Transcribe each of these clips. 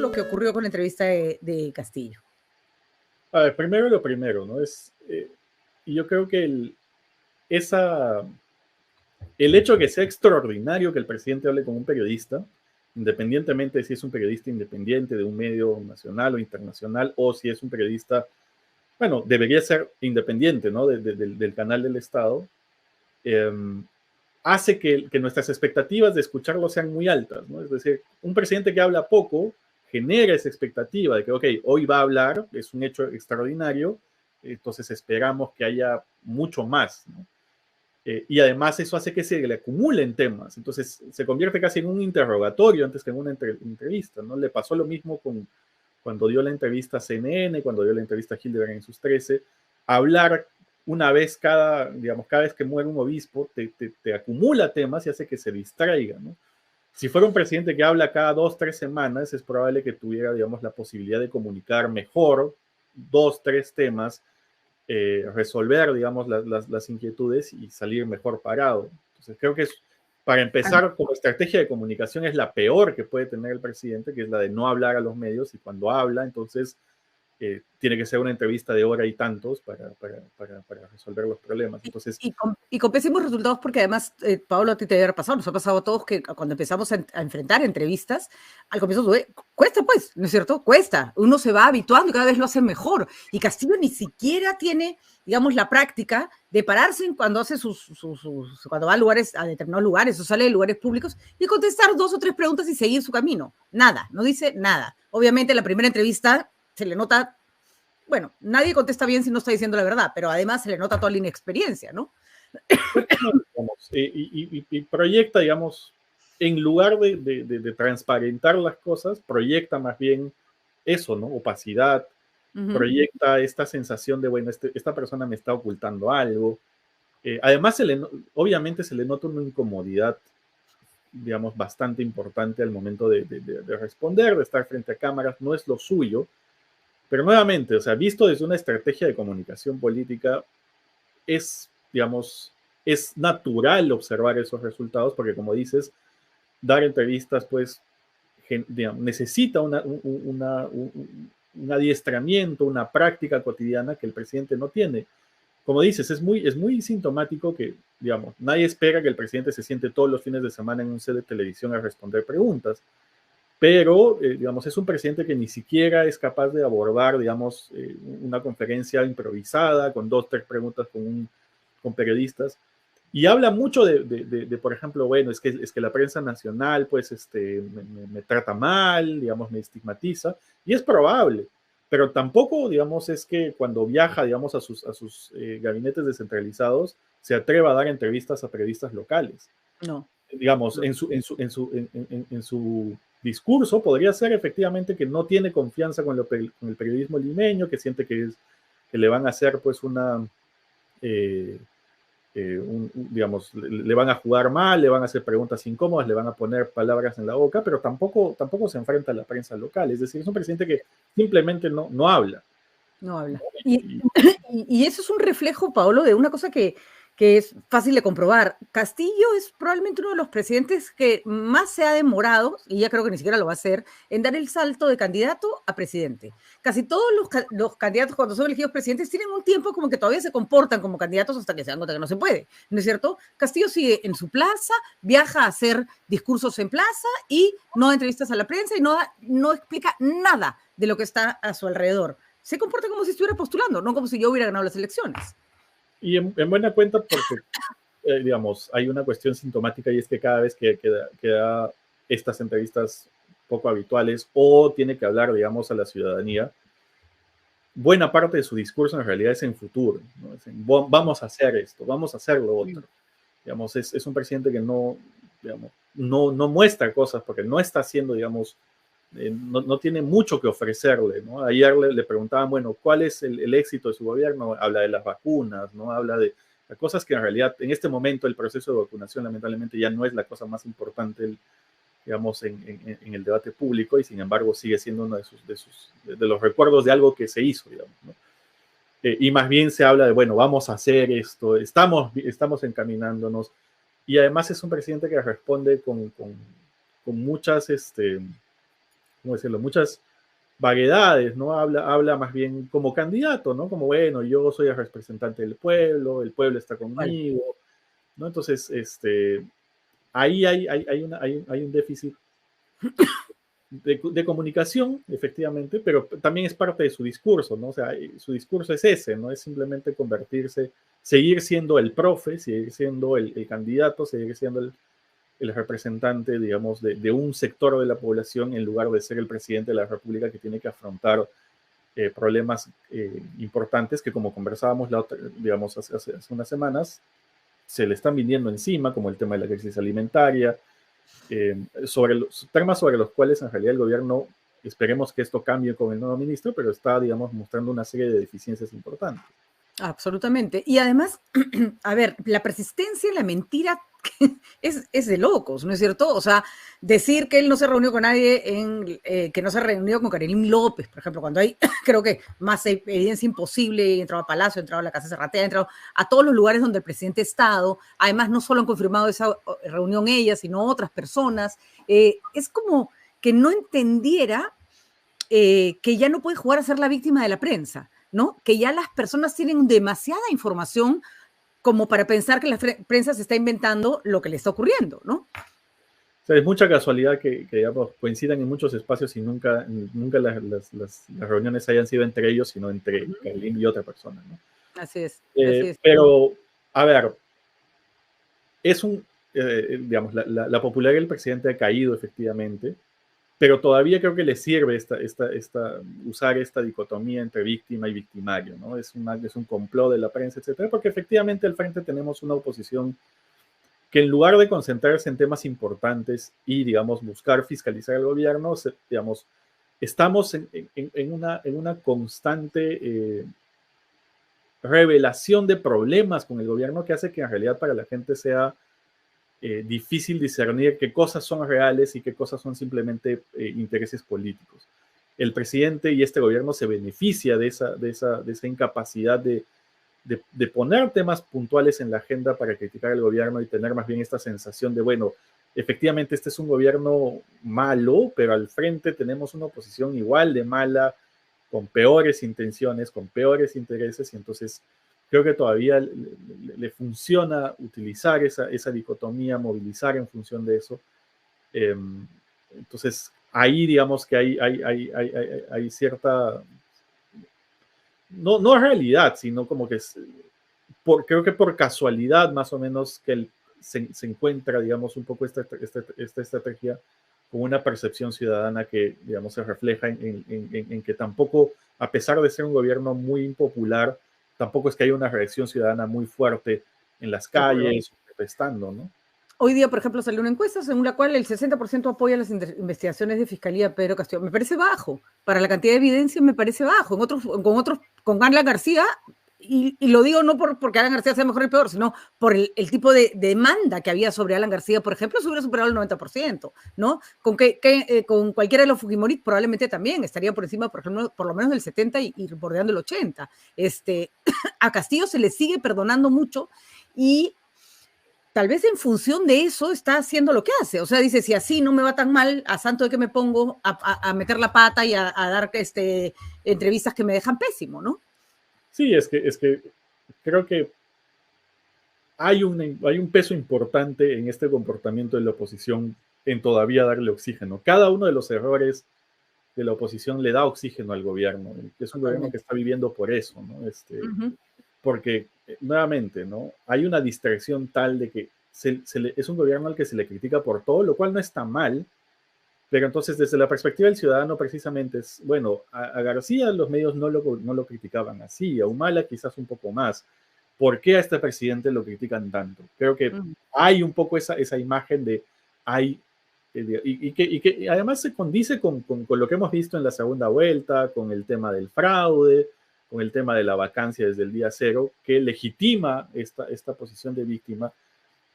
lo que ocurrió con la entrevista de Castillo? A ver, primero lo primero, ¿no? Y yo creo que el hecho de que sea extraordinario que el presidente hable con un periodista, independientemente de si es un periodista independiente de un medio nacional o internacional, o si es un periodista, bueno, debería ser independiente, ¿no? Del canal del Estado, eh, hace que nuestras expectativas de escucharlo sean muy altas, ¿no? Es decir, un presidente que habla poco genera esa expectativa de que, ok, hoy va a hablar, es un hecho extraordinario, entonces esperamos que haya mucho más, ¿no? Y además eso hace que se le acumulen temas, entonces se convierte casi en un interrogatorio antes que en una entrevista, ¿no? Le pasó lo mismo cuando dio la entrevista a CNN, cuando dio la entrevista a Hildebrand en sus 13, hablar una vez digamos, cada vez que muere un obispo, te acumula temas y hace que se distraiga, ¿no? Si fuera un presidente que habla cada 2, 3 semanas, es probable que tuviera, digamos, la posibilidad de comunicar mejor 2, 3 temas, resolver, digamos, las inquietudes y salir mejor parado. Entonces, creo que para empezar, como estrategia de comunicación, es la peor que puede tener el presidente, que es la de no hablar a los medios, y cuando habla, entonces tiene que ser una entrevista de hora y tantos para resolver los problemas. Entonces, y con pésimos resultados, porque además, Pablo, a ti te debe haber pasado, nos ha pasado a todos que cuando empezamos a enfrentar entrevistas, al comienzo cuesta, pues, ¿no es cierto? Cuesta, uno se va habituando y cada vez lo hace mejor. Y Castillo ni siquiera tiene, digamos, la práctica de pararse cuando hace cuando va a lugares, a determinados lugares o sale de lugares públicos y contestar 2 o 3 preguntas y seguir su camino. Nada, no dice nada. Obviamente, la primera entrevista se le nota, bueno, nadie contesta bien si no está diciendo la verdad, pero además se le nota toda la inexperiencia, ¿no? Digamos, y proyecta, digamos, en lugar de transparentar las cosas, proyecta más bien eso, ¿no? Opacidad, proyecta esta sensación de, bueno, esta persona me está ocultando algo. Además, obviamente se le nota una incomodidad, digamos, bastante importante al momento de responder, de estar frente a cámaras, no es lo suyo. Pero nuevamente, o sea, visto desde una estrategia de comunicación política, digamos, es natural observar esos resultados porque, como dices, dar entrevistas, pues, digamos, necesita un adiestramiento, una práctica cotidiana que el presidente no tiene. Como dices, es muy sintomático que, digamos, nadie espera que el presidente se siente todos los fines de semana en un set de televisión a responder preguntas, pero, digamos, es un presidente que ni siquiera es capaz de abordar, digamos, una conferencia improvisada con 2, 3 preguntas con periodistas. Y habla mucho por ejemplo, bueno, es que la prensa nacional, pues, me trata mal, digamos, me estigmatiza, y es probable, pero tampoco, digamos, es que cuando viaja, digamos, a sus gabinetes descentralizados, se atreva a dar entrevistas a periodistas locales. No. Digamos, No. en su discurso podría ser efectivamente que no tiene confianza con el periodismo limeño, que siente que le van a hacer, pues, digamos, le van a jugar mal, le van a hacer preguntas incómodas, le van a poner palabras en la boca, pero tampoco se enfrenta a la prensa local. Es decir, es un presidente que simplemente no habla. No habla. Y eso es un reflejo, Paolo, de una cosa que es fácil de comprobar. Castillo es probablemente uno de los presidentes que más se ha demorado, y ya creo que ni siquiera lo va a hacer, en dar el salto de candidato a presidente. Casi todos los candidatos, cuando son elegidos presidentes, tienen un tiempo como que todavía se comportan como candidatos hasta que se dan cuenta que no se puede, ¿no es cierto? Castillo sigue en su plaza, viaja a hacer discursos en plaza y no da entrevistas a la prensa y no explica nada de lo que está a su alrededor. Se comporta como si estuviera postulando, no como si yo hubiera ganado las elecciones. Y en buena cuenta porque, digamos, hay una cuestión sintomática y es que cada vez que da estas entrevistas poco habituales o tiene que hablar, digamos, a la ciudadanía, buena parte de su discurso en realidad es en futuro, ¿no? Vamos a hacer esto, vamos a hacer lo otro. Digamos, es un presidente que digamos, no muestra cosas porque no está haciendo, digamos, no tiene mucho que ofrecerle, ¿no? Ayer le preguntaban, bueno, ¿cuál es el éxito de su gobierno? Habla de las vacunas, ¿no? Habla de cosas que en realidad en este momento el proceso de vacunación lamentablemente ya no es la cosa más importante, digamos, en el debate público y sin embargo sigue siendo uno de los recuerdos de algo que se hizo, digamos, ¿no? Y más bien se habla de, bueno, vamos a hacer esto, estamos encaminándonos, y además es un presidente que responde con muchas, ¿cómo decirlo? Muchas vaguedades, ¿no? Habla más bien como candidato, ¿no? Como, bueno, yo soy el representante del pueblo, el pueblo está ¿Cuál? conmigo, ¿no? Entonces, ahí hay un déficit de comunicación, efectivamente, pero también es parte de su discurso, ¿no? O sea, su discurso es ese, ¿no? Es simplemente convertirse, seguir siendo el profe, seguir siendo el candidato, seguir siendo el representante, digamos, de un sector de la población en lugar de ser el presidente de la República que tiene que afrontar problemas importantes que, como conversábamos digamos, hace unas semanas, se le están viniendo encima, como el tema de la crisis alimentaria, sobre los temas sobre los cuales en realidad el gobierno, esperemos que esto cambie con el nuevo ministro, pero está, digamos, mostrando una serie de deficiencias importantes. Absolutamente. Y además, a ver, la persistencia en la mentira es de locos, ¿no es cierto? O sea, decir que él no se reunió con nadie, que no se reunió con Karelim López, por ejemplo, cuando hay, creo que más evidencia imposible, entrado a Palacio, entrado a la Casa Cerratea, entrado a todos los lugares donde el presidente ha estado. Además, no solo han confirmado esa reunión ella, sino otras personas. Es como que no entendiera que ya no puede jugar a ser la víctima de la prensa, ¿no? Que ya las personas tienen demasiada información como para pensar que la prensa se está inventando lo que le está ocurriendo, ¿no? O sea, es mucha casualidad que digamos, coincidan en muchos espacios y nunca las reuniones hayan sido entre ellos, sino entre Karelim y otra persona, ¿no? Así es, así es. Pero, a ver, digamos, la popularidad del presidente ha caído efectivamente, pero todavía creo que le sirve usar esta dicotomía entre víctima y victimario, ¿no? Es un complot de la prensa, etcétera, porque efectivamente al frente tenemos una oposición que en lugar de concentrarse en temas importantes y, digamos, buscar fiscalizar al gobierno, digamos, estamos en una constante revelación de problemas con el gobierno que hace que en realidad para la gente sea difícil discernir qué cosas son reales y qué cosas son simplemente intereses políticos. El presidente y este gobierno se beneficia de esa incapacidad de poner temas puntuales en la agenda para criticar al gobierno y tener más bien esta sensación de, bueno, efectivamente este es un gobierno malo, pero al frente tenemos una oposición igual de mala, con peores intenciones, con peores intereses, y entonces creo que todavía le funciona utilizar esa dicotomía, movilizar en función de eso. Entonces, ahí digamos que hay cierta, no realidad, sino como que creo que por casualidad más o menos que se encuentra, digamos, un poco esta estrategia con una percepción ciudadana que, digamos, se refleja en que tampoco, a pesar de ser un gobierno muy impopular, tampoco es que haya una reacción ciudadana muy fuerte en las calles, protestando, ¿no? Hoy día, por ejemplo, salió una encuesta según la cual el 60% apoya las investigaciones de Fiscalía Pedro Castillo. Me parece bajo. Para la cantidad de evidencia me parece bajo. Con Alan García, y lo digo no porque Alan García sea mejor y peor, sino por el tipo de demanda que había sobre Alan García, por ejemplo, se hubiera superado el 90%, ¿no? Con cualquiera de los Fujimori probablemente también estaría por encima, por ejemplo, por lo menos del 70 y bordeando el 80. A Castillo se le sigue perdonando mucho y tal vez en función de eso está haciendo lo que hace. O sea, dice, si así no me va tan mal, a santo de que me pongo a meter la pata y a dar entrevistas que me dejan pésimo, ¿no? Sí, es que creo que hay un peso importante en este comportamiento de la oposición en todavía darle oxígeno. Cada uno de los errores de la oposición le da oxígeno al gobierno. Es un gobierno que está viviendo por eso, ¿no? Porque, nuevamente, ¿no? Hay una distracción tal de que es un gobierno al que se le critica por todo, lo cual no está mal, pero entonces desde la perspectiva del ciudadano precisamente es, bueno, a García los medios no lo criticaban así, a Humala quizás un poco más. ¿Por qué a este presidente lo critican tanto? Creo que hay un poco esa imagen de y que además se condice con lo que hemos visto en la segunda vuelta, con el tema del fraude, con el tema de la vacancia desde el día cero, que legitima esta posición de víctima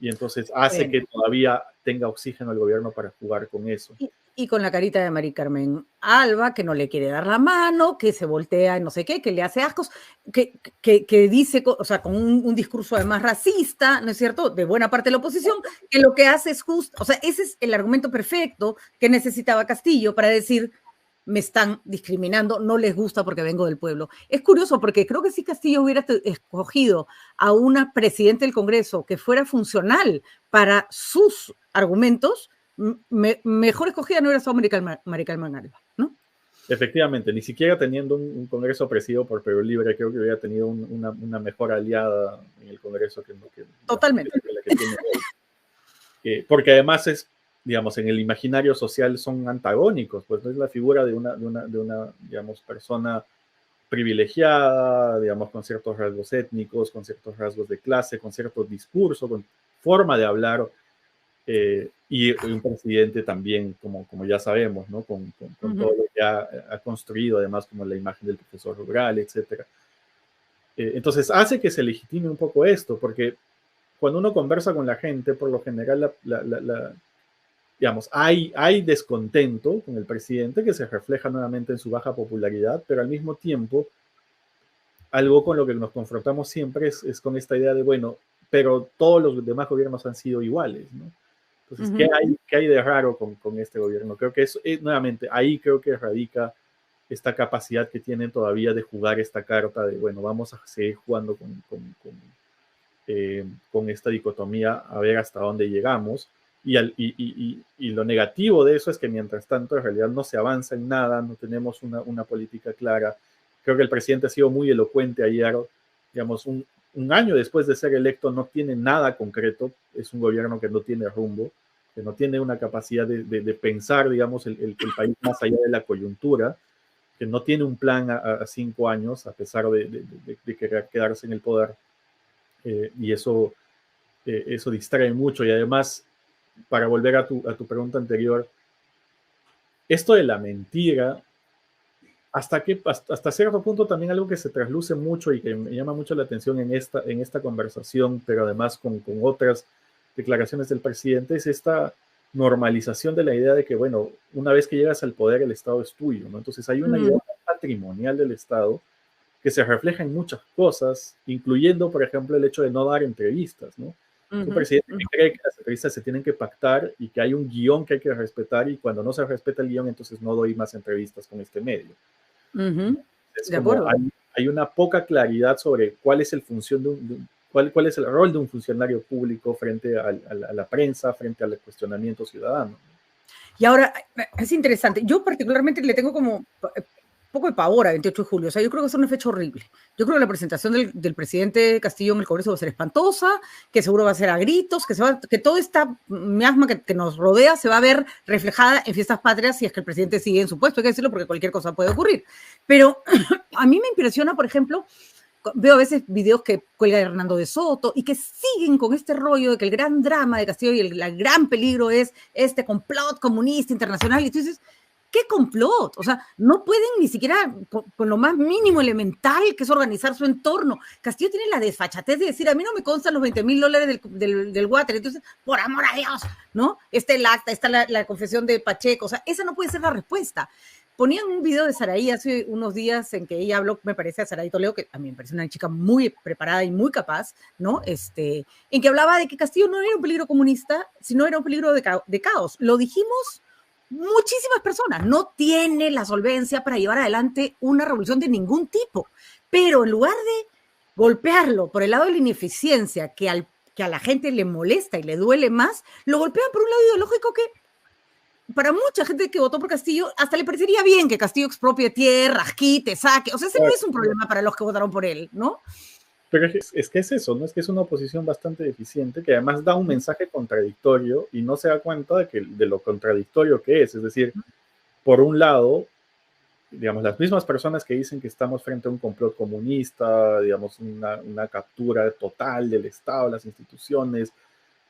y entonces hace que todavía tenga oxígeno el gobierno para jugar con eso. Y con la carita de Mari Carmen Alba, que no le quiere dar la mano, que se voltea y no sé qué, que le hace ascos, que dice, o sea, con un discurso además racista, ¿no es cierto?, de buena parte de la oposición, que lo que hace es justo, o sea, ese es el argumento perfecto que necesitaba Castillo para decir, me están discriminando, no les gusta porque vengo del pueblo. Es curioso porque creo que si Castillo hubiera escogido a una presidenta del Congreso que fuera funcional para sus argumentos, mejor escogida no hubiera sido María Calma Alba, ¿no? Efectivamente, ni siquiera teniendo un Congreso presidido por Perú Libre, creo que hubiera tenido una mejor aliada en el Congreso que Totalmente. la que tiene hoy. Porque además es, digamos, en el imaginario social son antagónicos, pues no es la figura de una digamos, persona privilegiada, digamos, con ciertos rasgos étnicos, con ciertos rasgos de clase, con cierto discurso, con forma de hablar, y un presidente también, como ya sabemos, ¿no? Con todo lo que ha construido, además, como la imagen del profesor rural, etc. Entonces, hace que se legitime un poco esto, porque cuando uno conversa con la gente, por lo general, digamos, hay descontento con el presidente que se refleja nuevamente en su baja popularidad, pero al mismo tiempo, algo con lo que nos confrontamos siempre es con esta idea de, bueno, pero todos los demás gobiernos han sido iguales, ¿no? Entonces, ¿qué hay de raro con este gobierno? Creo que nuevamente, ahí creo que radica esta capacidad que tienen todavía de jugar esta carta de, bueno, vamos a seguir jugando con esta dicotomía a ver hasta dónde llegamos. Y lo negativo de eso es que mientras tanto en realidad no se avanza en nada, no tenemos una política clara. Creo que el presidente ha sido muy elocuente ayer, digamos, un año después de ser electo no tiene nada concreto, es un gobierno que no tiene rumbo, que no tiene una capacidad de pensar, digamos, el país más allá de la coyuntura, que no tiene un plan a 5 años, a pesar de querer quedarse en el poder, y eso distrae mucho. Y además, para volver a tu pregunta anterior, esto de la mentira, hasta cierto punto también algo que se trasluce mucho y que me llama mucho la atención en esta conversación, pero además con otras declaraciones del presidente, es esta normalización de la idea de que, bueno, una vez que llegas al poder, el Estado es tuyo, ¿no? Entonces hay una idea patrimonial del Estado que se refleja en muchas cosas, incluyendo, por ejemplo, el hecho de no dar entrevistas, ¿no? Un presidente que cree que las entrevistas se tienen que pactar y que hay un guión que hay que respetar, y cuando no se respeta el guión, entonces no doy más entrevistas con este medio. De acuerdo. Hay una poca claridad sobre cuál es cuál es el rol de un funcionario público frente a la prensa, frente al cuestionamiento ciudadano. Y ahora, es interesante, yo particularmente le tengo como poco de pavor a 28 de julio, o sea, yo creo que es un fecha horrible. Yo creo que la presentación del presidente Castillo en el Congreso va a ser espantosa, que seguro va a ser a gritos, que toda esta miasma que nos rodea se va a ver reflejada en fiestas patrias si es que el presidente sigue en su puesto, hay que decirlo porque cualquier cosa puede ocurrir. Pero a mí me impresiona, por ejemplo, veo a veces videos que cuelga Hernando de Soto y que siguen con este rollo de que el gran drama de Castillo y el gran peligro es este complot comunista internacional. Y tú dices, ¿qué complot? O sea, no pueden ni siquiera con lo más mínimo elemental que es organizar su entorno. Castillo tiene la desfachatez de decir, a mí no me constan los $20,000 del water. Entonces, por amor a Dios, ¿no? Está el acta, está la confesión de Pacheco. O sea, esa no puede ser la respuesta. Ponían un video de Saraí hace unos días en que ella habló, me parece, a Saraí Toledo, que a mí me parece una chica muy preparada y muy capaz, ¿no? En que hablaba de que Castillo no era un peligro comunista, sino era un peligro de caos. Lo dijimos muchísimas personas. No tiene la solvencia para llevar adelante una revolución de ningún tipo. Pero en lugar de golpearlo por el lado de la ineficiencia, que a la gente le molesta y le duele más, lo golpean por un lado ideológico que para mucha gente que votó por Castillo, hasta le parecería bien que Castillo expropie tierras, quite, saque. O sea, ese no es un problema para los que votaron por él, ¿no? Pero es que es eso, ¿no? Es que es una oposición bastante deficiente que además da un mensaje contradictorio y no se da cuenta de lo contradictorio que es. Es decir, por un lado, digamos, las mismas personas que dicen que estamos frente a un complot comunista, digamos, una captura total del Estado, las instituciones,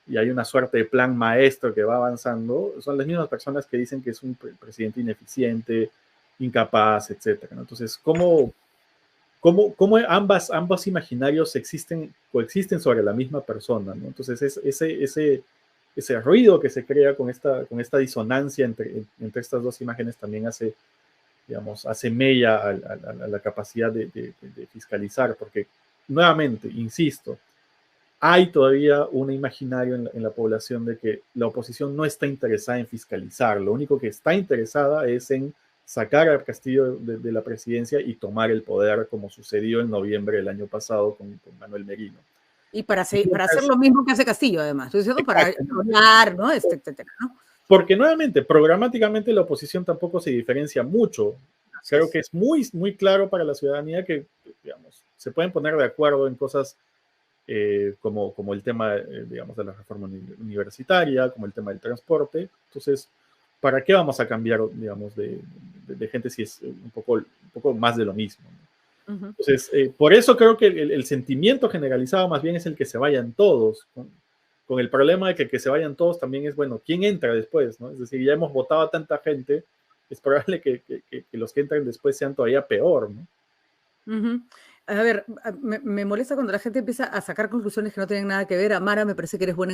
y hay una suerte de plan maestro que va avanzando, son las mismas personas que dicen que es un presidente ineficiente, incapaz, etc. Entonces, ¿cómo ambos imaginarios coexisten sobre la misma persona, ¿no? Entonces, ese ruido que se crea con esta disonancia entre estas dos imágenes también hace mella a la capacidad de fiscalizar, porque nuevamente, insisto, hay todavía un imaginario en la población de que la oposición no está interesada en fiscalizar, lo único que está interesada es en sacar a Castillo de la presidencia y tomar el poder, como sucedió en noviembre del año pasado con Manuel Merino. Y para hacer lo mismo que hace Castillo, además, ¿estoy diciendo? Para trolear, ¿no? Etcétera, ¿no? Porque nuevamente, programáticamente la oposición tampoco se diferencia mucho. Creo que es muy, muy claro para la ciudadanía que, digamos, se pueden poner de acuerdo en cosas como el tema, digamos, de la reforma universitaria, como el tema del transporte. Entonces, ¿para qué vamos a cambiar, digamos, de gente si es un poco más de lo mismo, ¿no? Entonces, por eso creo que el sentimiento generalizado más bien es el que se vayan todos, con el problema de que se vayan todos también es, bueno, ¿quién entra después, no? Es decir, ya hemos votado a tanta gente, es probable que los que entren después sean todavía peor, ¿no? A ver, me molesta cuando la gente empieza a sacar conclusiones que no tienen nada que ver. Amara, me parece que eres buena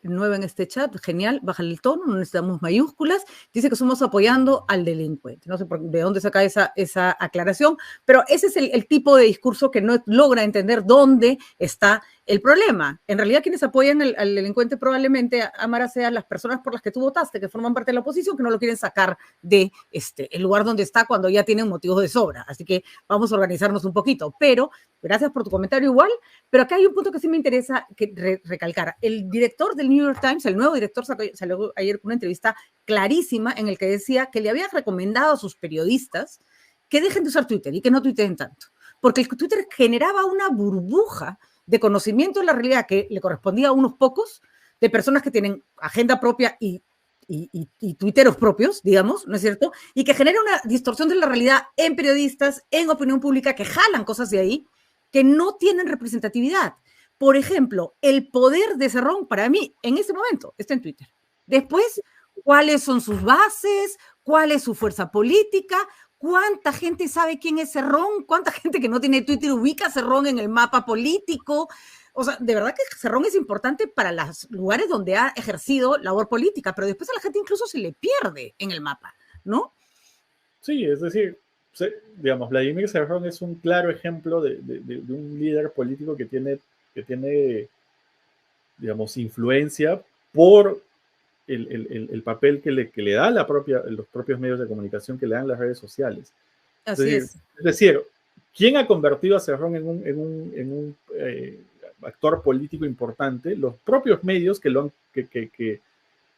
nueva en este chat, genial, bájale el tono, no necesitamos mayúsculas. Dice que somos apoyando al delincuente. No sé de dónde saca esa aclaración, pero ese es el tipo de discurso que no logra entender dónde está el problema. En realidad, quienes apoyan al delincuente probablemente, Amara, sean las personas por las que tú votaste, que forman parte de la oposición, que no lo quieren sacar de el lugar donde está cuando ya tienen motivos de sobra. Así que vamos a organizarnos un poquito. Pero gracias por tu comentario igual, pero acá hay un punto que sí me interesa recalcar. El director del New York Times, el nuevo director, salió ayer con una entrevista clarísima en el que decía que le había recomendado a sus periodistas que dejen de usar Twitter y que no tuiteen tanto, porque el Twitter generaba una burbuja de conocimiento de la realidad que le correspondía a unos pocos, de personas que tienen agenda propia y tuiteros propios, digamos, ¿no es cierto? Y que genera una distorsión de la realidad en periodistas, en opinión pública, que jalan cosas de ahí, que no tienen representatividad. Por ejemplo, el poder de Cerrón, para mí, en este momento, está en Twitter. Después, ¿cuáles son sus bases? ¿Cuál es su fuerza política? ¿Cuánta gente sabe quién es Cerrón? ¿Cuánta gente que no tiene Twitter ubica a Cerrón en el mapa político? O sea, de verdad que Cerrón es importante para los lugares donde ha ejercido labor política, pero después a la gente incluso se le pierde en el mapa, ¿no? Sí, es decir, digamos, Vladimir Cerrón es un claro ejemplo de un líder político que tiene, digamos, influencia por el papel que le da los propios medios de comunicación, que le dan las redes sociales. Así es. Es decir, ¿quién ha convertido a Cerrón en un actor político importante? Los propios medios que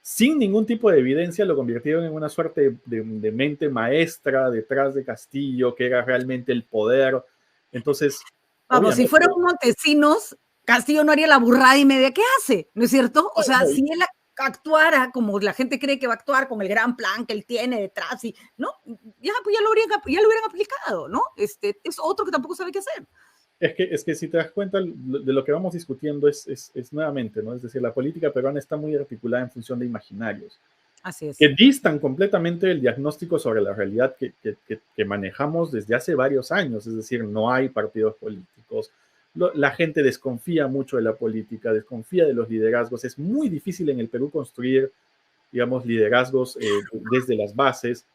sin ningún tipo de evidencia lo convirtieron en una suerte de mente maestra detrás de Castillo, que era realmente el poder. Entonces, vamos, si fueran Montesinos, Castillo no haría la burrada y media que hace, ¿no es cierto? O sea, si él actuara como la gente cree que va a actuar, con el gran plan que él tiene detrás, y, ¿no? Ya lo hubieran aplicado, ¿no? Es otro que tampoco sabe qué hacer. Es que si te das cuenta de lo que vamos discutiendo es nuevamente, ¿no? Es decir, la política peruana está muy articulada en función de imaginarios. Así es. Que distan completamente del diagnóstico sobre la realidad que manejamos desde hace varios años. Es decir, no hay partidos políticos. La gente desconfía mucho de la política, desconfía de los liderazgos. Es muy difícil en el Perú construir, digamos, liderazgos desde las bases.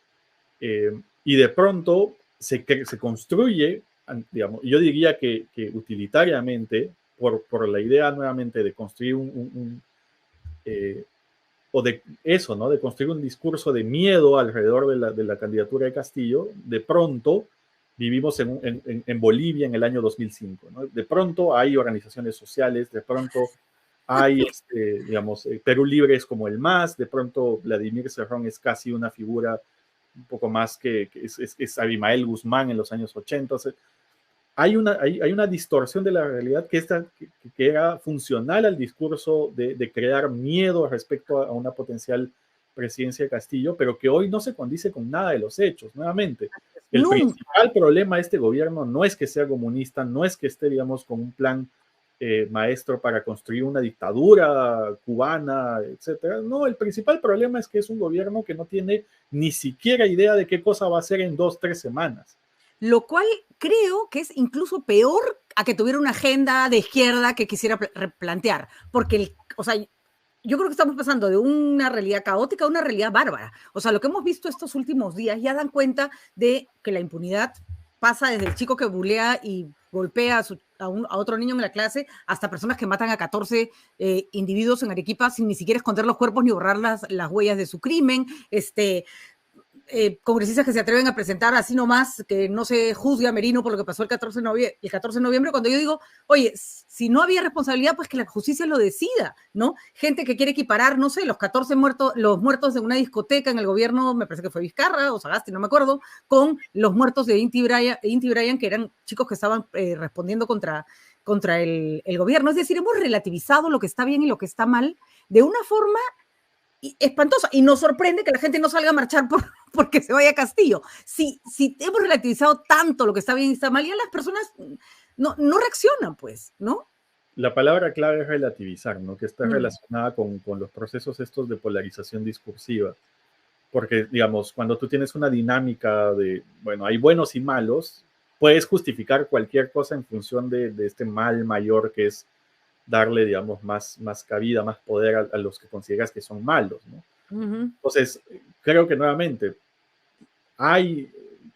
Y de pronto se construye, digamos, yo diría que utilitariamente, por la idea nuevamente de construir o de eso, ¿no? De construir un discurso de miedo alrededor de la candidatura de Castillo. De pronto vivimos en Bolivia en el año 2005, ¿no? De pronto hay organizaciones sociales, de pronto hay, digamos, Perú Libre es como el MAS, de pronto Vladimir Cerrón es casi una figura un poco más que es Abimael Guzmán en los años 80. O sea, hay una distorsión de la realidad que era funcional al discurso de crear miedo respecto a una potencial presidencia de Castillo, pero que hoy no se condice con nada de los hechos. Nuevamente, el principal problema de este gobierno no es que sea comunista, no es que esté, digamos, con un plan maestro para construir una dictadura cubana, etcétera. No, el principal problema es que es un gobierno que no tiene ni siquiera idea de qué cosa va a hacer en 2, 3 semanas. Lo cual creo que es incluso peor a que tuviera una agenda de izquierda que quisiera replantear, porque, o sea, yo creo que estamos pasando de una realidad caótica a una realidad bárbara. O sea, lo que hemos visto estos últimos días ya dan cuenta de que la impunidad pasa desde el chico que bulea y golpea a otro niño en la clase hasta personas que matan a 14 individuos en Arequipa sin ni siquiera esconder los cuerpos ni borrar las huellas de su crimen. congresistas que se atreven a presentar así nomás, que no se juzgue a Merino por lo que pasó el 14 de noviembre, cuando yo digo, oye, si no había responsabilidad, pues que la justicia lo decida, ¿no? Gente que quiere equiparar, no sé, los muertos de una discoteca en el gobierno, me parece que fue Vizcarra o Sagasti, no me acuerdo, con los muertos de Inti Bryan, que eran chicos que estaban respondiendo contra el gobierno. Es decir, hemos relativizado lo que está bien y lo que está mal de una forma espantosa, y nos sorprende que la gente no salga a marchar porque se vaya a Castillo. Si hemos relativizado tanto lo que está bien y está mal, ya las personas no reaccionan, pues, ¿no? La palabra clave es relativizar, ¿no? Que está relacionada con los procesos estos de polarización discursiva. Porque, digamos, cuando tú tienes una dinámica de, bueno, hay buenos y malos, puedes justificar cualquier cosa en función de este mal mayor que es darle, digamos, más cabida, más poder a los que consideras que son malos, ¿no? Entonces, creo que nuevamente,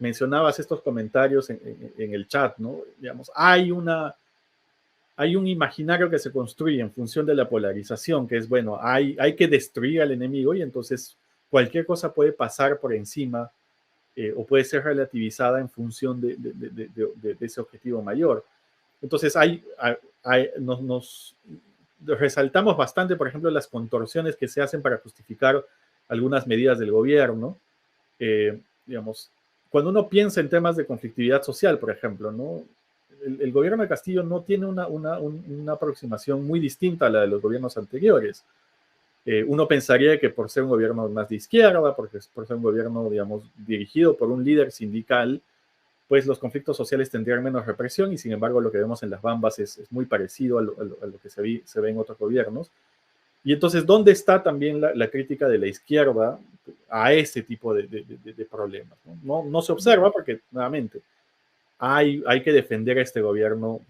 mencionabas estos comentarios en el chat, ¿no? Digamos, hay un imaginario que se construye en función de la polarización, que es, bueno, hay que destruir al enemigo y entonces cualquier cosa puede pasar por encima o puede ser relativizada en función de ese objetivo mayor. Entonces, nos resaltamos bastante, por ejemplo, las contorsiones que se hacen para justificar algunas medidas del gobierno. Digamos, cuando uno piensa en temas de conflictividad social, por ejemplo, ¿no? El gobierno de Castillo no tiene una aproximación muy distinta a la de los gobiernos anteriores. Uno pensaría que por ser un gobierno más de izquierda, por ser un gobierno, digamos, dirigido por un líder sindical, pues los conflictos sociales tendrían menos represión y sin embargo lo que vemos en las Bambas es muy parecido a lo que se ve en otros gobiernos. Y entonces, ¿dónde está también la crítica de la izquierda a ese tipo de problemas? No se observa porque, nuevamente, hay que defender a este gobierno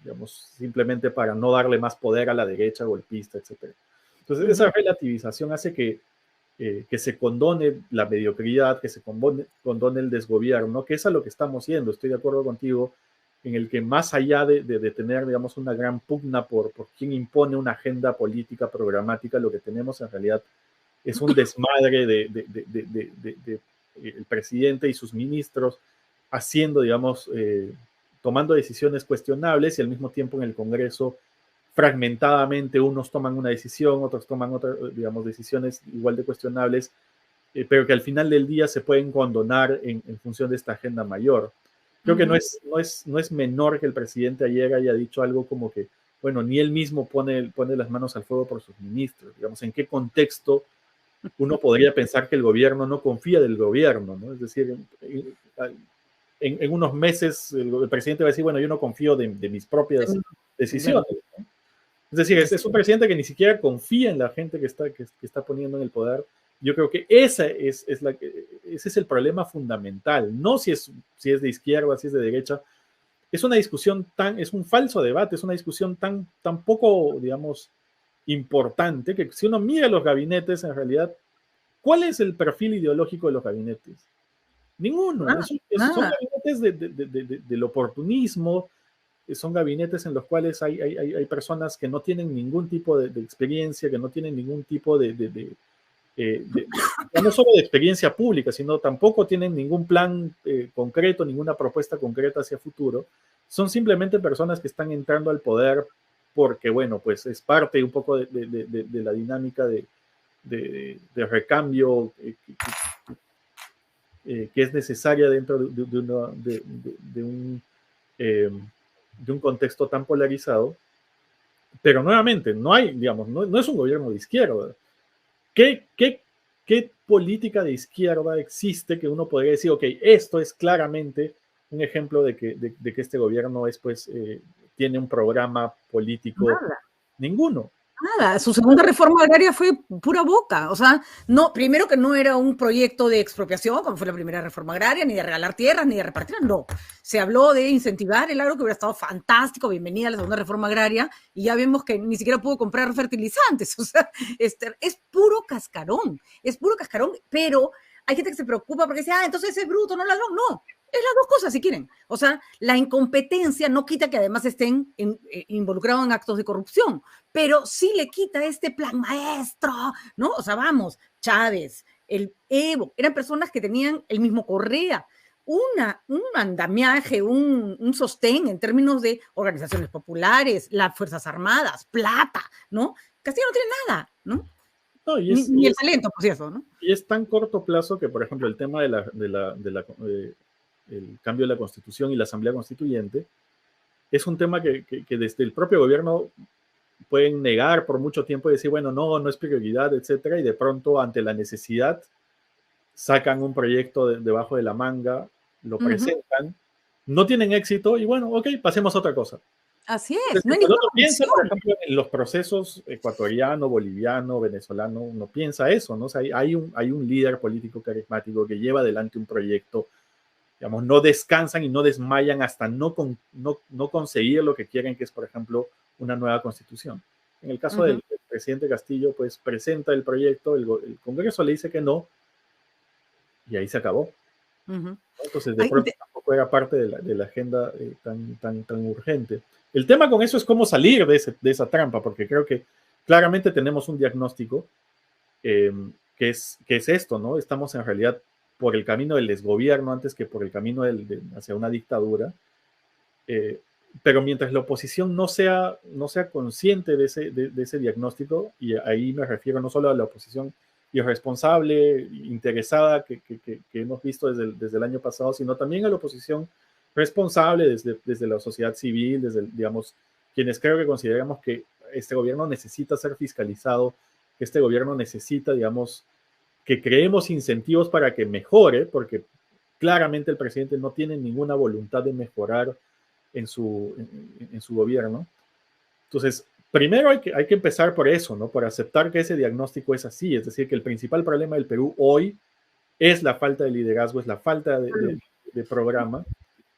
digamos, simplemente para no darle más poder a la derecha golpista, etc. Entonces, esa relativización hace que se condone la mediocridad, que se condone el desgobierno, que es a lo que estamos yendo. Estoy de acuerdo contigo en el que más allá de tener, digamos, una gran pugna por quién impone una agenda política programática, lo que tenemos en realidad es un desmadre el presidente y sus ministros haciendo, digamos, tomando decisiones cuestionables y al mismo tiempo en el Congreso fragmentadamente unos toman una decisión, otros toman otras, digamos, decisiones igual de cuestionables, pero que al final del día se pueden condonar en función de esta agenda mayor. Creo que no es menor que el presidente ayer haya dicho algo como que, bueno, ni él mismo pone las manos al fuego por sus ministros. Digamos, ¿en qué contexto uno podría pensar que el gobierno no confía del gobierno, ¿no? Es decir, en unos meses el presidente va a decir, bueno, yo no confío de mis propias decisiones, ¿no? Es decir, es un presidente que ni siquiera confía en la gente que está poniendo en el poder. Yo creo que ese es el problema fundamental, no si es de izquierda, si es de derecha. Es una discusión es un falso debate, es una discusión tan poco, digamos, importante, que si uno mira los gabinetes, en realidad, ¿cuál es el perfil ideológico de los gabinetes? Ninguno. Son gabinetes del oportunismo, son gabinetes en los cuales hay personas que no tienen ningún tipo de experiencia, que no tienen ningún tipo no solo de experiencia pública, sino tampoco tienen ningún plan concreto, ninguna propuesta concreta hacia futuro. Son simplemente personas que están entrando al poder porque, bueno, pues es parte un poco de la dinámica de recambio que es necesaria dentro de un contexto tan polarizado. Pero nuevamente, no es un gobierno de izquierda. ¿Qué política de izquierda existe que uno podría decir, ok, esto es claramente un ejemplo de que este gobierno tiene un programa político? Nada. Ninguno. Nada, su segunda reforma agraria fue pura boca. O sea, no, primero que no era un proyecto de expropiación, como fue la primera reforma agraria, ni de regalar tierras, ni de repartirlas, no. Se habló de incentivar el agro, que hubiera estado fantástico, bienvenida a la segunda reforma agraria, y ya vemos que ni siquiera pudo comprar fertilizantes. O sea, es puro cascarón, pero hay gente que se preocupa porque dice, entonces es bruto, no ladrón. No, es las dos cosas si quieren. O sea, la incompetencia no quita que además estén involucrados en actos de corrupción, pero sí le quita este plan maestro, ¿no? O sea, vamos, Chávez, el Evo, eran personas que tenían el mismo Correa, un andamiaje, un sostén en términos de organizaciones populares, las Fuerzas Armadas, plata, ¿no? Castillo no tiene nada, ¿no? No, Ni el talento, por cierto, ¿no? y es tan corto plazo que, por ejemplo, el tema de el cambio de la Constitución y la Asamblea Constituyente es un tema que desde el propio gobierno pueden negar por mucho tiempo y decir, bueno, no es prioridad, etcétera, y de pronto ante la necesidad sacan un proyecto debajo de la manga, lo presentan, no tienen éxito y bueno, ok, pasemos a otra cosa. Así es, Entonces, no hay cuando ninguna uno piensa, condición. por ejemplo, en los procesos ecuatoriano, boliviano, venezolano, uno piensa eso, ¿no? O sea, hay un líder político carismático que lleva adelante un proyecto, digamos, no descansan y no desmayan hasta no conseguir lo que quieren, que es, por ejemplo, una nueva constitución. En el caso del presidente Castillo, pues presenta el proyecto, el Congreso le dice que no, y ahí se acabó. ¿No? Entonces, de pronto tampoco era parte de la agenda tan urgente. El tema con eso es cómo salir de esa trampa, porque creo que claramente tenemos un diagnóstico que es esto, ¿no? Estamos en realidad por el camino del desgobierno antes que por el camino hacia una dictadura. Pero mientras la oposición no sea consciente de ese diagnóstico, y ahí me refiero no solo a la oposición irresponsable, interesada que hemos visto desde el año pasado, sino también a la oposición responsable desde la sociedad civil, digamos, quienes creo que consideramos que este gobierno necesita ser fiscalizado, que este gobierno necesita, digamos, que creemos incentivos para que mejore, porque claramente el presidente no tiene ninguna voluntad de mejorar en su gobierno. Entonces, primero hay que empezar por eso, ¿no? Por aceptar que ese diagnóstico es así, es decir, que el principal problema del Perú hoy es la falta de liderazgo, es la falta de programa.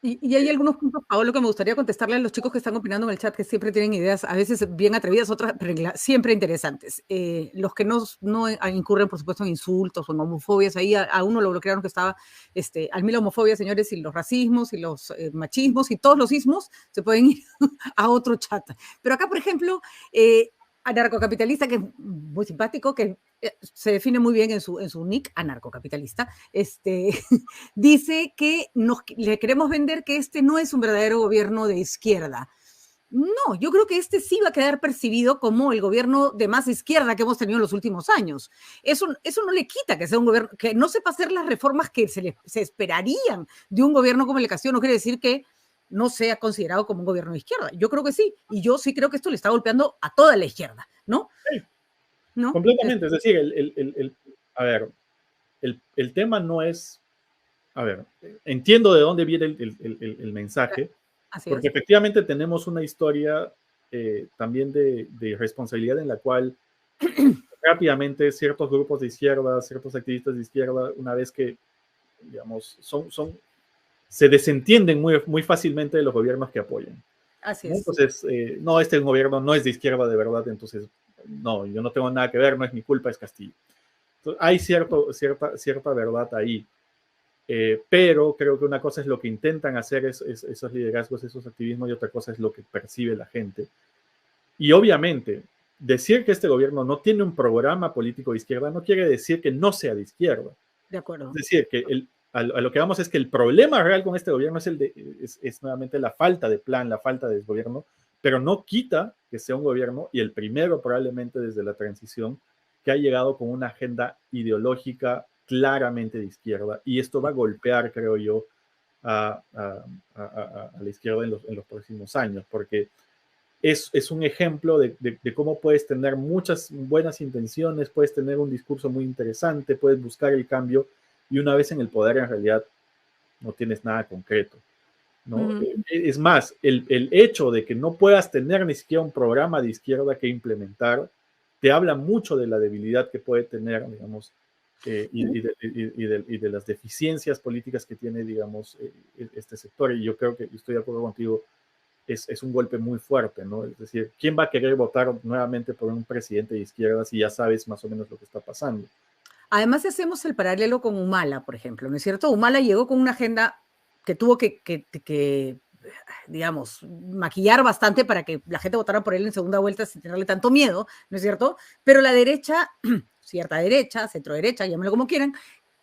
Y hay algunos puntos, Paolo, que me gustaría contestarle a los chicos que están opinando en el chat, que siempre tienen ideas, a veces bien atrevidas, otras siempre interesantes. Los que no incurren, por supuesto, en insultos o en homofobias, ahí a uno lo bloquearon que estaba, al mí la homofobia, señores, y los racismos, y los machismos, y todos los ismos, se pueden ir a otro chat. Pero acá, por ejemplo, anarcocapitalista, que es muy simpático, que se define muy bien en su nick, anarcocapitalista, dice que le queremos vender que este no es un verdadero gobierno de izquierda. No, yo creo que este sí va a quedar percibido como el gobierno de más izquierda que hemos tenido en los últimos años. Eso no le quita que sea un gobierno, que no sepa hacer las reformas que se esperarían de un gobierno como el de Castillo, no quiere decir que no sea considerado como un gobierno de izquierda. Yo creo que sí, y yo sí creo que esto le está golpeando a toda la izquierda, ¿no? Sí, ¿no? Completamente, es decir, a ver, el tema no es, a ver, entiendo de dónde viene el mensaje, porque efectivamente tenemos una historia también de responsabilidad en la cual rápidamente ciertos grupos de izquierda, ciertos activistas de izquierda, una vez que, digamos, se desentienden muy fácilmente de los gobiernos que apoyan. Así ¿no? es. Entonces, no, este gobierno no es de izquierda de verdad, entonces, no, yo no tengo nada que ver, no es mi culpa, es Castillo. Entonces, hay cierta verdad ahí. Pero creo que una cosa es lo que intentan hacer esos liderazgos, esos activismos, y otra cosa es lo que percibe la gente. Y obviamente, decir que este gobierno no tiene un programa político de izquierda no quiere decir que no sea de izquierda. De acuerdo. Es decir, que a lo que vamos es que el problema real con este gobierno es nuevamente la falta de plan, la falta de gobierno, pero no quita que sea un gobierno, y el primero probablemente desde la transición, que ha llegado con una agenda ideológica claramente de izquierda, y esto va a golpear, creo yo, a la izquierda en los próximos años, porque es un ejemplo de cómo puedes tener muchas buenas intenciones, puedes tener un discurso muy interesante, puedes buscar el cambio, y una vez en el poder en realidad no tienes nada concreto. ¿no? Es más, el hecho de que no puedas tener ni siquiera un programa de izquierda que implementar, te habla mucho de la debilidad que puede tener, digamos, y de las deficiencias políticas que tiene, digamos, este sector. Y yo creo que estoy de acuerdo contigo, es un golpe muy fuerte, ¿no? Es decir, ¿quién va a querer votar nuevamente por un presidente de izquierda si ya sabes más o menos lo que está pasando? Además, si hacemos el paralelo con Humala, por ejemplo, ¿no es cierto? Humala llegó con una agenda que tuvo que digamos, maquillar bastante para que la gente votara por él en segunda vuelta sin tenerle tanto miedo, ¿no es cierto? Pero la derecha, cierta derecha, centro derecha, llámenlo como quieran,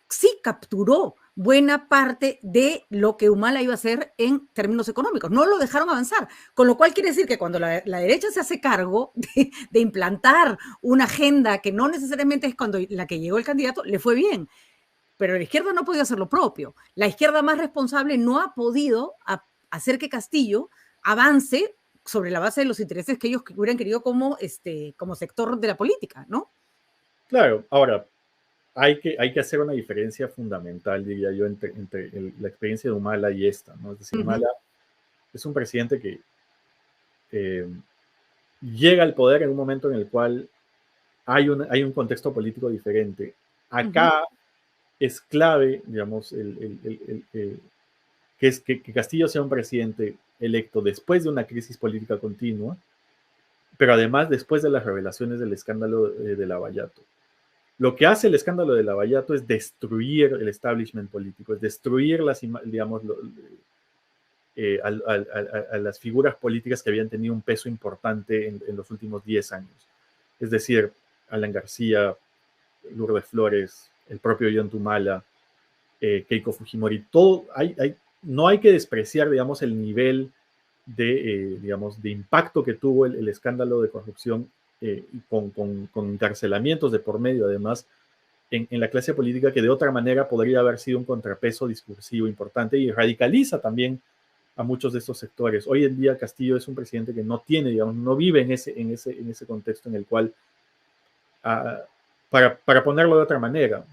sí capturó buena parte de lo que Humala iba a hacer en términos económicos. No lo dejaron avanzar, con lo cual quiere decir que cuando la derecha se hace cargo de implantar una agenda que no necesariamente es cuando la que llegó el candidato, le fue bien. Pero la izquierda no ha podido hacer lo propio. La izquierda más responsable no ha podido hacer que Castillo avance sobre la base de los intereses que ellos hubieran querido como sector de la política, ¿no? Claro, ahora, hay que hacer una diferencia fundamental, diría yo, entre la experiencia de Humala y esta, ¿no? Es decir, Humala es un presidente que llega al poder en un momento en el cual hay un contexto político diferente. Acá es clave, digamos, que Castillo sea un presidente electo después de una crisis política continua, pero además después de las revelaciones del escándalo de Lavallato. Lo que hace el escándalo de Lavallato es destruir el establishment político, es destruir digamos, a las figuras políticas que habían tenido un peso importante en los últimos 10 años. Es decir, Alan García, Lourdes Flores, el propio John Tumala, Keiko Fujimori, todo, no hay que despreciar, digamos, el nivel digamos, de impacto que tuvo el escándalo de corrupción con encarcelamientos de por medio, además, en la clase política, que de otra manera podría haber sido un contrapeso discursivo importante y radicaliza también a muchos de estos sectores. Hoy en día Castillo es un presidente que no tiene, digamos, no vive en ese contexto en el cual, para ponerlo de otra manera,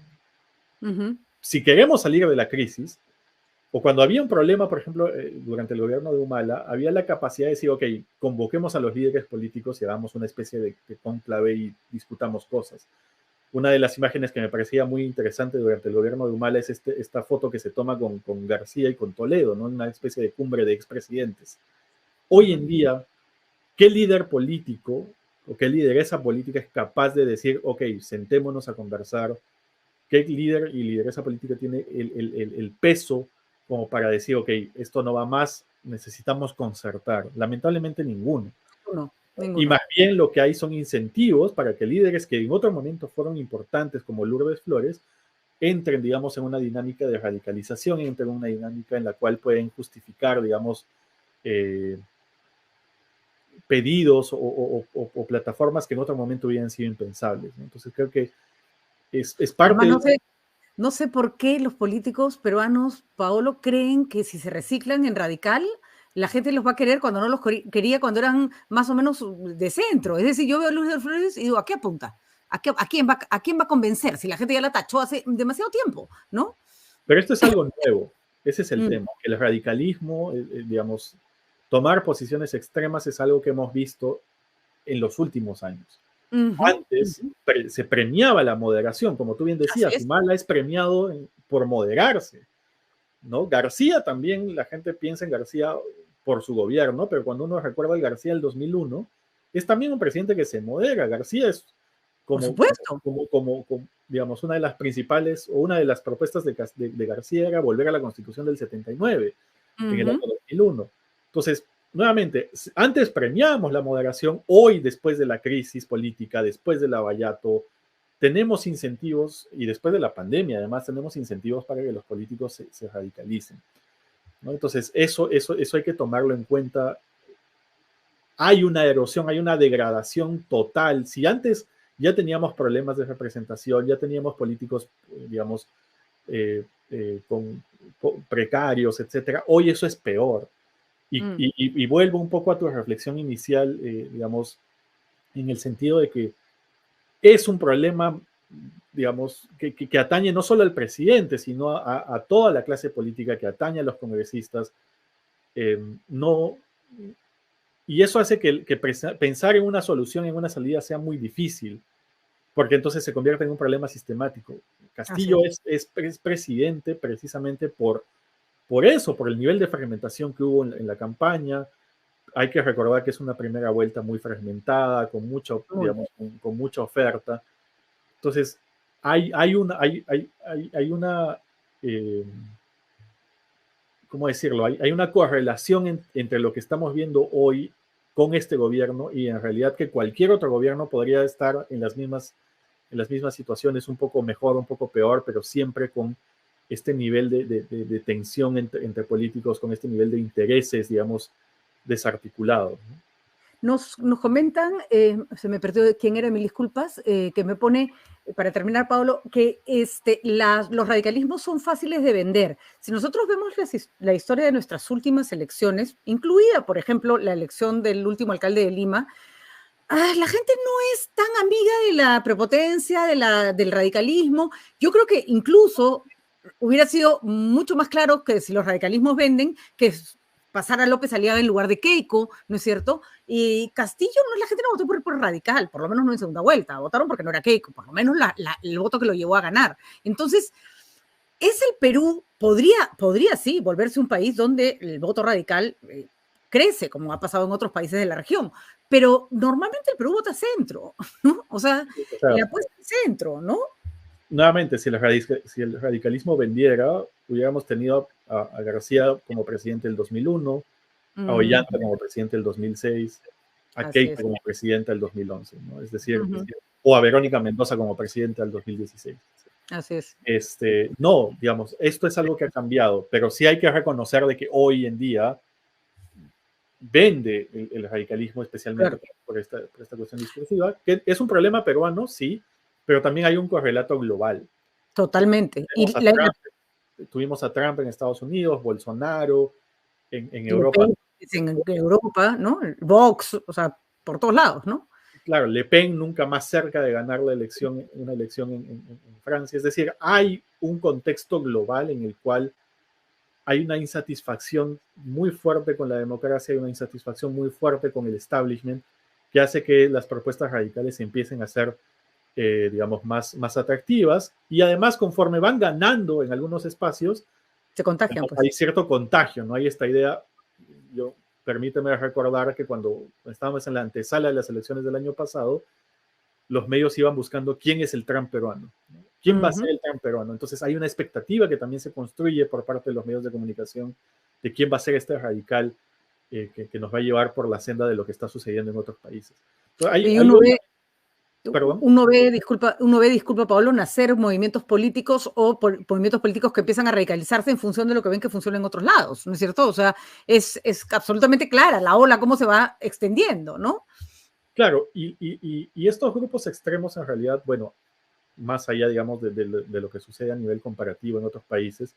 si queremos salir de la crisis, o cuando había un problema, por ejemplo, durante el gobierno de Humala, había la capacidad de decir, ok, convoquemos a los líderes políticos y hagamos una especie de cónclave y discutamos cosas. Una de las imágenes que me parecía muy interesante durante el gobierno de Humala es esta foto que se toma con García y con Toledo, ¿no? Una especie de cumbre de expresidentes. Hoy en día, ¿qué líder político o qué lideresa política es capaz de decir, ok, sentémonos a conversar? ¿Qué líder y lideresa política tiene el peso como para decir, ok, esto no va más, necesitamos concertar? Lamentablemente ninguno. Ninguno. Y más bien lo que hay son incentivos para que líderes que en otro momento fueron importantes, como Lourdes Flores, entren, digamos, en una dinámica de radicalización, entren en una dinámica en la cual pueden justificar, digamos, pedidos o plataformas que en otro momento hubieran sido impensables, ¿no? Entonces creo que es parte... Además, no sé por qué los políticos peruanos, Paolo, creen que si se reciclan en radical, la gente los va a querer cuando no los quería cuando eran más o menos de centro. Es decir, yo veo a Lourdes Flores y digo, ¿a qué apunta? ¿A quién va a convencer? Si la gente ya la tachó hace demasiado tiempo, ¿no? Pero esto es algo nuevo. Ese es el tema. El radicalismo, digamos, tomar posiciones extremas es algo que hemos visto en los últimos años. Antes se premiaba la moderación, como tú bien decías, Humala es premiado por moderarse, ¿no? García también, la gente piensa en García por su gobierno, pero cuando uno recuerda al García del 2001, es también un presidente que se modera. García es como digamos, una de las principales, o una de las propuestas de García era volver a la Constitución del 79, en el año 2001. Entonces, nuevamente, antes premiábamos la moderación, hoy, después de la crisis política, después del Lavallato, tenemos incentivos, y después de la pandemia, además, tenemos incentivos para que los políticos se radicalicen, ¿no? Entonces, eso hay que tomarlo en cuenta. Hay una erosión, hay una degradación total. Si antes ya teníamos problemas de representación, ya teníamos políticos, digamos, con precarios, etcétera, hoy eso es peor. Y vuelvo un poco a tu reflexión inicial, digamos, en el sentido de que es un problema, digamos, que atañe no solo al presidente, sino a toda la clase política, que atañe a los congresistas. Y eso hace que pensar en una solución, en una salida, sea muy difícil, porque entonces se convierte en un problema sistemático. Castillo es presidente precisamente por eso, por el nivel de fragmentación que hubo en la campaña. Hay que recordar que es una primera vuelta muy fragmentada, con mucha, digamos, con mucha oferta. Entonces, hay una ¿cómo decirlo? Hay una correlación entre lo que estamos viendo hoy con este gobierno y en realidad que cualquier otro gobierno podría estar en las mismas situaciones, un poco mejor, un poco peor, pero siempre con este nivel de tensión entre políticos, con este nivel de intereses, digamos, desarticulados, ¿no? Nos comentan, se me perdió quién era, mil disculpas, que me pone, para terminar, Pablo, que los radicalismos son fáciles de vender. Si nosotros vemos la historia de nuestras últimas elecciones, incluida, por ejemplo, la elección del último alcalde de Lima, la gente no es tan amiga de la prepotencia, del radicalismo. Yo creo que incluso hubiera sido mucho más claro que si los radicalismos venden, que pasar a López Aliaga en lugar de Keiko, ¿no es cierto? Y Castillo, la gente no votó por radical, por lo menos no en segunda vuelta, votaron porque no era Keiko, por lo menos el voto que lo llevó a ganar. Entonces, ¿es el Perú, podría sí volverse un país donde el voto radical crece, como ha pasado en otros países de la región? Pero normalmente el Perú vota centro, ¿no? O sea, O sea, le apuesta al centro, ¿no? nuevamente, si el radicalismo vendiera, hubiéramos tenido a García como presidente del 2001, a Ollanta como presidente del 2006, a Así Keiko es. como presidenta del 2011, ¿no? Es decir, Ujú. o a Verónica Mendoza como presidenta del 2016. Así es. No, digamos, esto es algo que ha cambiado, pero sí hay que reconocer de que hoy en día vende el radicalismo, especialmente Claro, por esta cuestión discursiva, que es un problema peruano, sí, pero también hay un correlato global. totalmente. Tenemos a Trump, tuvimos a Trump en Estados Unidos, Bolsonaro en Le Europa. Pen en Europa, ¿no? Vox, o sea, por todos lados, ¿no? Claro, Le Pen nunca más cerca de ganar una elección en Francia. Es decir, hay un contexto global en el cual hay una insatisfacción muy fuerte con la democracia, hay una insatisfacción muy fuerte con el establishment, que hace que las propuestas radicales empiecen a ser, digamos, más atractivas. Y además, conforme van ganando en algunos espacios, Se contagian, pues. hay cierto contagio, ¿no? Hay esta idea, permíteme recordar que cuando estábamos en la antesala de las elecciones del año pasado, los medios iban buscando quién es el Trump peruano, ¿no? ¿Quién va a ser el Trump peruano? Entonces hay una expectativa que también se construye por parte de los medios de comunicación de quién va a ser este radical que nos va a llevar por la senda de lo que está sucediendo en otros países. Entonces, Y perdón. uno ve, disculpa, Pablo, nacer movimientos políticos o movimientos políticos que empiezan a radicalizarse en función de lo que ven que funciona en otros lados, ¿no es cierto? O sea, es absolutamente clara la ola, cómo se va extendiendo, ¿no? Claro, y estos grupos extremos en realidad, bueno, más allá, digamos, de lo que sucede a nivel comparativo en otros países,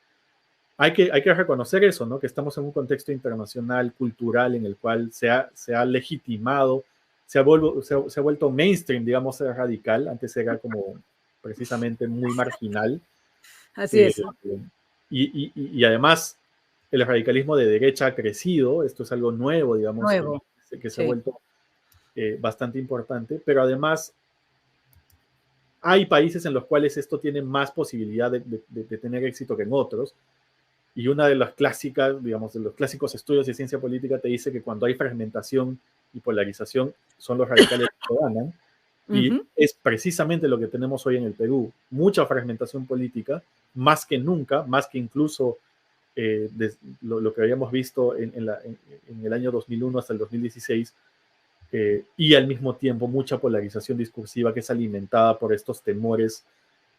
hay que reconocer eso, ¿no? Que estamos en un contexto internacional, cultural, en el cual se ha legitimado, se ha vuelto mainstream, digamos, ser radical. Antes era como precisamente muy marginal. Así Eh, es. y además, el radicalismo de derecha ha crecido. Esto es algo nuevo, digamos, Nuevo, que se ha sí. vuelto bastante importante. Pero además, hay países en los cuales esto tiene más posibilidad de tener éxito que en otros. Y una de las clásicas, digamos, de los clásicos estudios de ciencia política te dice que cuando hay fragmentación y polarización son los radicales que ganan. Y es precisamente lo que tenemos hoy en el Perú. Mucha fragmentación política, más que nunca, más que incluso lo que habíamos visto en el año 2001 hasta el 2016. Y al mismo tiempo mucha polarización discursiva que es alimentada por estos temores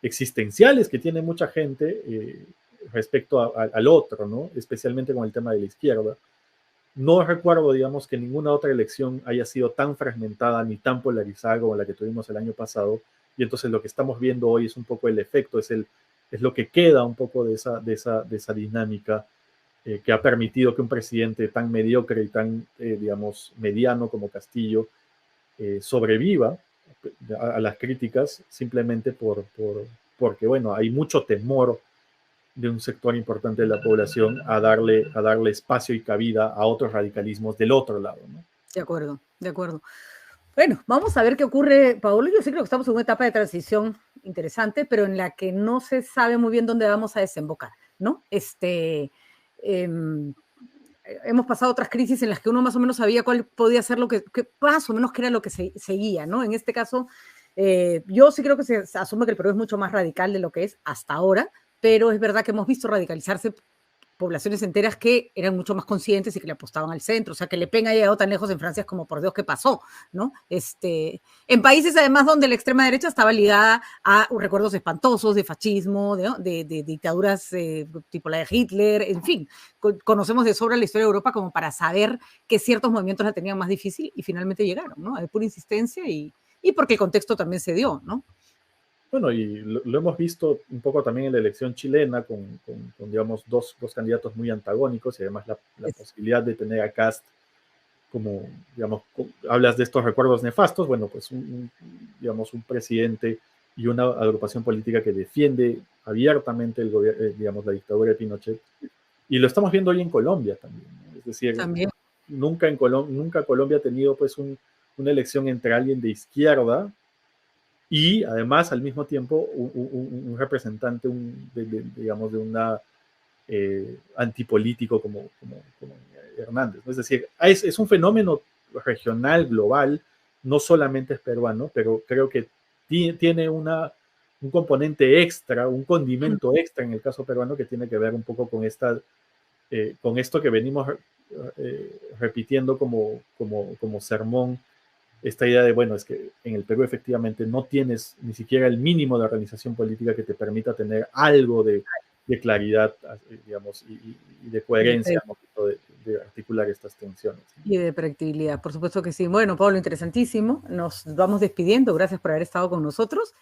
existenciales que tiene mucha gente respecto al otro, ¿no? Especialmente con el tema de la izquierda. No recuerdo, digamos, que ninguna otra elección haya sido tan fragmentada ni tan polarizada como la que tuvimos el año pasado, y entonces lo que estamos viendo hoy es un poco el efecto, es lo que queda un poco de esa dinámica que ha permitido que un presidente tan mediocre y tan, digamos, mediano como Castillo sobreviva a las críticas simplemente porque, bueno, hay mucho temor de un sector importante de la población a darle espacio y cabida a otros radicalismos del otro lado, ¿no? De acuerdo, de acuerdo. Bueno, vamos a ver qué ocurre, Paolo. Yo sí creo que estamos en una etapa de transición interesante, pero en la que no se sabe muy bien dónde vamos a desembocar, ¿no? Hemos pasado otras crisis en las que uno más o menos sabía cuál podía ser que más o menos qué era lo que seguía, ¿no? En este caso, yo sí creo que se asume que el Perú es mucho más radical de lo que es hasta ahora, pero es verdad que hemos visto radicalizarse poblaciones enteras que eran mucho más conscientes y que le apostaban al centro. O sea, que Le Pen ha llegado tan lejos en Francia es como, por Dios, ¿qué pasó? ¿No? En países, además, donde la extrema derecha estaba ligada a recuerdos espantosos de fascismo, de dictaduras tipo la de Hitler, en fin. Conocemos de sobra la historia de Europa como para saber que ciertos movimientos la tenían más difícil y finalmente llegaron, ¿no? De pura insistencia y porque el contexto también se dio, ¿no? Bueno, y lo hemos visto un poco también en la elección chilena con digamos, dos candidatos muy antagónicos y además la posibilidad de tener a Kast como, digamos, hablas de estos recuerdos nefastos, bueno, pues digamos, un presidente y una agrupación política que defiende abiertamente el gobierno, digamos, la dictadura de Pinochet. Y lo estamos viendo hoy en Colombia también, ¿no? Es decir, también. nunca Colombia ha tenido pues una elección entre alguien de izquierda y además al mismo tiempo un representante, digamos, de una antipolítico como Hernández, ¿no? Es decir, es un fenómeno regional, global, no solamente es peruano, pero creo que tiene un componente extra, un condimento extra en el caso peruano que tiene que ver un poco con con esto que venimos repitiendo como sermón, esta idea de, bueno, es que en el Perú efectivamente no tienes ni siquiera el mínimo de organización política que te permita tener algo de claridad, digamos, y de coherencia, ¿no? de articular estas tensiones. Y de predictibilidad, por supuesto que sí. Bueno, Pablo, interesantísimo. Nos vamos despidiendo. Gracias por haber estado con nosotros.